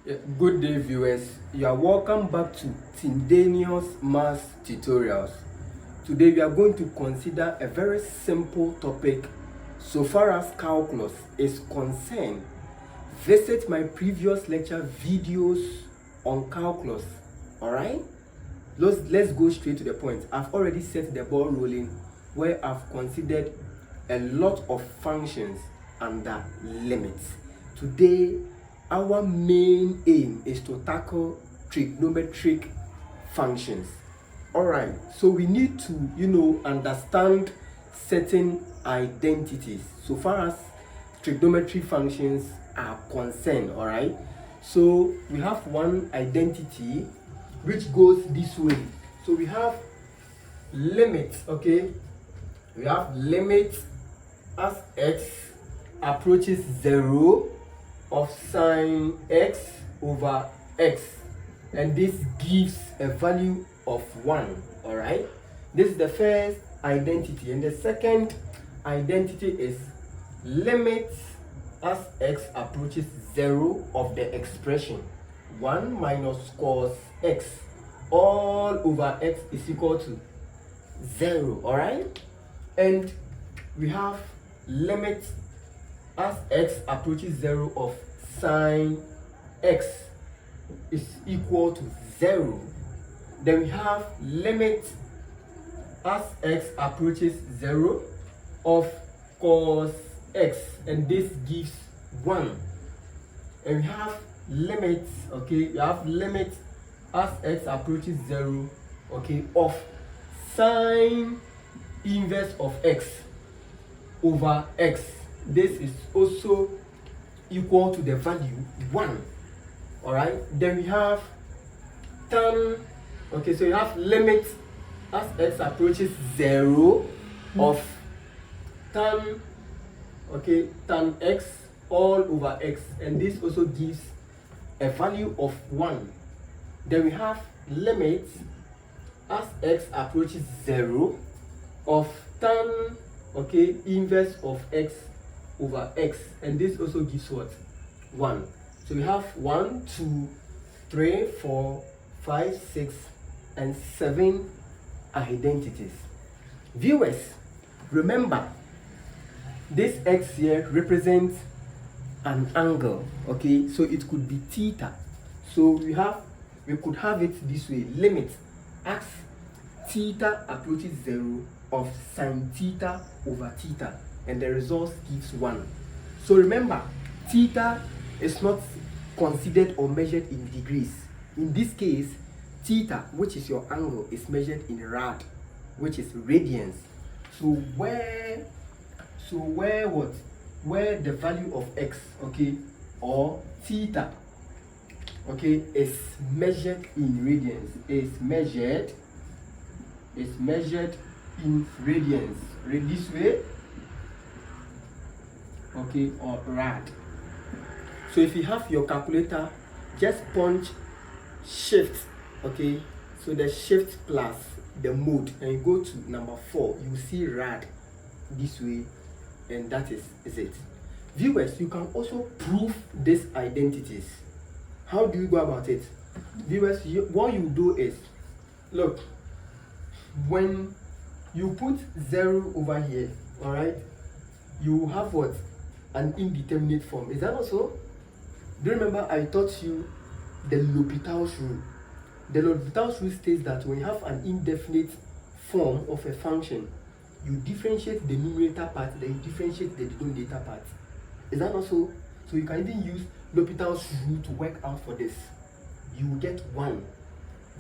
Good day, viewers. You are welcome back to Tindanious math tutorials. Today we are going to consider a very simple topic. So far as calculus is concerned, visit my previous lecture videos on calculus. Alright? Let's go straight to the point. I've already set the ball rolling where I've considered a lot of functions under limits. Today, our main aim is to tackle trigonometric functions. Alright, so we need to understand certain identities so far as trigonometric functions are concerned. Alright, so we have one identity which goes this way. So we have limits. Okay, we have limits as x approaches 0 of sine x over x, and this gives a value of 1. All right, this is the first identity, and the second identity is limits as x approaches 0 of the expression 1 minus cos x all over x is equal to 0. All right, and we have limits as x approaches 0 of sine x is equal to 0. Then we have limit as x approaches 0 of cos x, and this gives 1. And we have limits, okay, we have limit as x approaches 0, okay, of sine inverse of x over x. This is also equal to the value 1. All right, then we have tan. Okay, so you have limit as x approaches 0 of tan, okay, tan x all over x, and this also gives a value of 1. Then we have limit as x approaches 0 of tan, okay, inverse of x over x, and this also gives what? 1. So we have 1, 2, 3, 4, 5, 6, and 7 identities. Viewers, remember this x here represents an angle. Okay, so it could be theta. So we could have it this way: limit as theta approaches 0 of sine theta over theta, and the result gives 1. So remember, theta is not considered or measured in degrees. In this case, theta, which is your angle, is measured in rad, which is radians. So where the value of x, okay, or theta, okay, is measured in radians, is measured in radians, this way, okay, or rad. So if you have your calculator, just punch shift, okay, so the shift plus the mode, and you go to number 4, you see rad this way, and that is it. Viewers, you can also prove these identities. How do you go about it? Viewers, what you do is, look, when you put 0 over here, all right, you have what? An indeterminate form. Is that also? Do you remember I taught you the L'Hopital's rule? The L'Hopital's rule states that when you have an indefinite form of a function, you differentiate the numerator part, then you differentiate the denominator part. Is that also? So you can even use L'Hopital's rule to work out for this. You will get 1.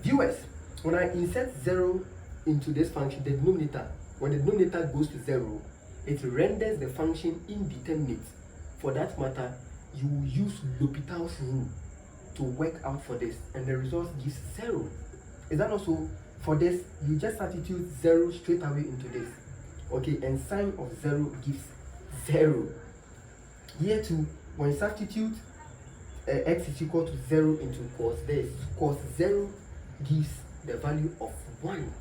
Viewers, when I insert 0 into this function, the denominator, when the denominator goes to 0, it renders the function indeterminate. For that matter, you will use L'Hopital's rule to work out for this, and the result gives 0. Is that also? For this, you just substitute 0 straight away into this, okay, and sine of 0 gives 0. Here too, when you substitute x is equal to 0 into cos this, cos 0 gives the value of 1.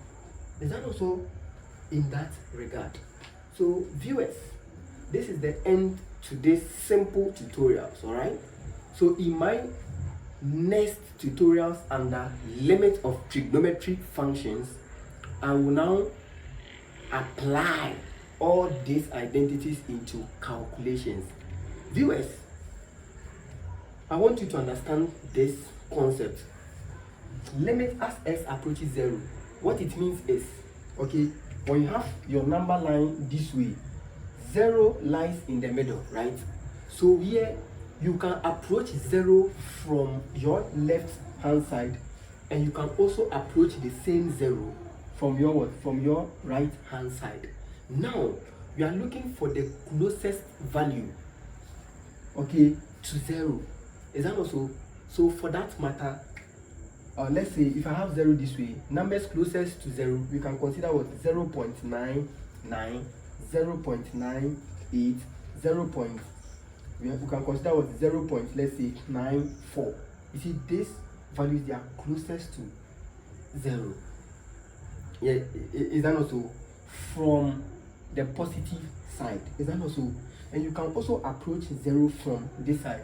Is that also in that regard? So viewers, this is the end to this simple tutorials. All right, so in my next tutorials under limit of trigonometric functions, I will now apply all these identities into calculations. Viewers, I want you to understand this concept. Limit as x approaches 0. What it means is, okay, when you have your number line this way, 0 lies in the middle, right? So here you can approach 0 from your left hand side, and you can also approach the same 0 from your what? From your right hand side. Now we are looking for the closest value, okay, to 0. Is that also? So for that matter, let's say if I have 0 this way, numbers closest to 0, we can consider what? 0.99, 0.98, 0. We can consider what? 0. Let's say 94. You see, these values, they are closest to 0. Yeah, is that also from the positive side? Is that also? And you can also approach 0 from this side.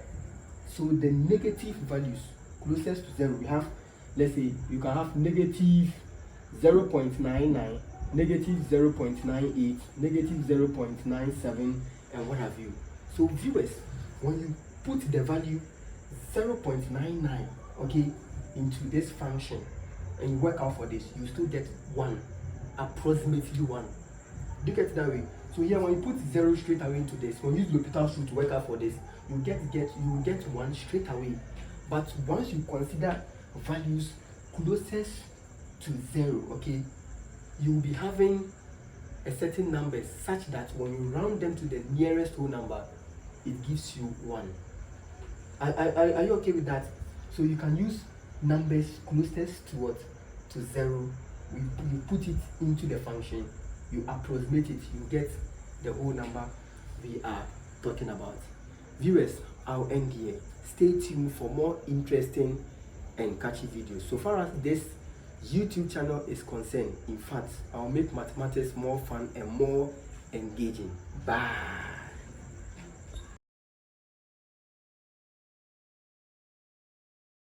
So the negative values closest to 0, we have, let's say you can have negative 0.99, negative 0.98, negative 0.97, and what have you. So viewers, when you put the value 0.99, okay, into this function and you work out for this, you still get 1, approximately 1. Do you get it that way? So here, when you put 0 straight away into this, when you use L'Hopital's rule to work out for this, you will get 1 straight away. But once you consider values closest to 0, okay, you will be having a certain number such that when you round them to the nearest whole number, it gives you 1. Are you okay with that? So you can use numbers closest to what? To 0. You put it into the function, you approximate it, you get the whole number we are talking about. Viewers, I'll end here. Stay tuned for more interesting and catchy videos. So far as this YouTube channel is concerned, in fact, I'll make mathematics more fun and more engaging. Bye.